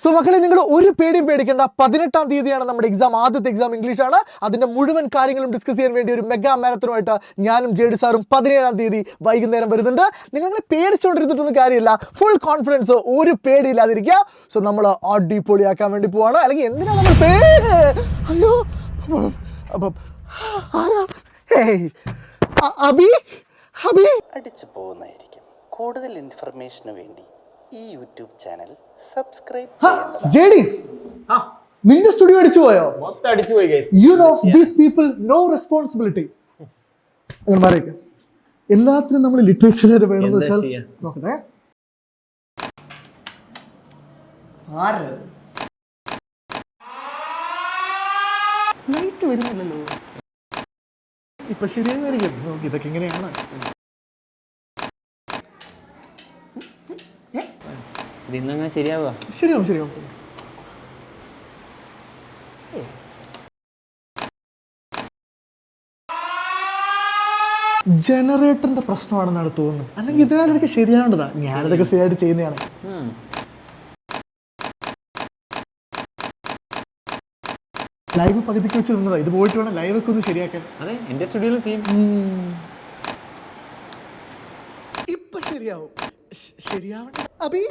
So മക്കളെ, നിങ്ങൾ ഒരു പേടിയും പേടിക്കേണ്ട. 18-ാം തീയതിയാണ് നമ്മുടെ എക്സാം. ആദ്യത്തെ എക്സാം ഇംഗ്ലീഷാണ്. അതിന്റെ മുഴുവൻ കാര്യങ്ങളും ഡിസ്കസ് ചെയ്യാൻ വേണ്ടി ഒരു മെഗാ മാരത്തോണുമായിട്ട് ഞാനും ജെഡി സാറും 17-ാം തീയതി വൈകുന്നേരം വരുന്നുണ്ട്. നിങ്ങളങ്ങനെ പേടിച്ചുകൊണ്ടിരുന്നിട്ടൊന്നും കാര്യമില്ല. ഫുൾ കോൺഫിഡൻസ്, ഒരു പേടിയില്ലാതിരിക്കുക. സോ നമ്മൾ അടിപൊളിയാക്കാൻ വേണ്ടി പോവാണ്. അല്ലെങ്കിൽ എന്തിനാ നമ്മൾ അയ്യോ അബി അബി അടിച്ചു പോകുന്നതായിരിക്കും. കൂടുതൽ ഇൻഫർമേഷന് വേണ്ടി ഈ യൂട്യൂബ് ചാനൽ സബ്സ്ക്രൈബ് ജെഡി, നിന്റെ സ്റ്റുഡിയോ അടിച്ചു പോയോ? മൊത്തം അടിച്ചു പോയി guys. You know these people no responsibility. അങ്ങനെ പറയട്ടെ, എല്ലാത്തിനും നമ്മൾ ലിറ്ററേച്ചർ വേണമെന്ന് വെച്ചാൽ നോക്കട്ടെ. ലൈറ്റ് വരുന്നില്ലല്ലോ. ഇപ്പൊ ശരിയായിരിക്കും. നോക്കി, ഇതൊക്കെ എങ്ങനെയാണ്? ഇന്നങ്ങനെ ശരിയാവുക? ശരിയാവും ശരിയാവും. ജനറേറ്ററിന്റെ പ്രശ്നമാണെന്നാണ് തോന്നുന്നത്. അല്ലെങ്കിൽ ഇതിനാലൊക്കെ ശരിയാവേണ്ടതാ. ഞാനിതൊക്കെ ശരിയായിട്ട് ചെയ്യുന്നതാണ്. ലൈവ് പകുതിക്ക് വെച്ച് നിന്നതാ. ഇത് പോയിട്ട് വേണം ലൈവ് ഒക്കെ ഒന്ന് ശരിയാക്കാൻ. അതെ, എന്റെ സ്റ്റുഡിയോയിൽ സെയിം. ഇപ്പൊ ശരിയാവും. ശരിയാവട്ടെ അബി.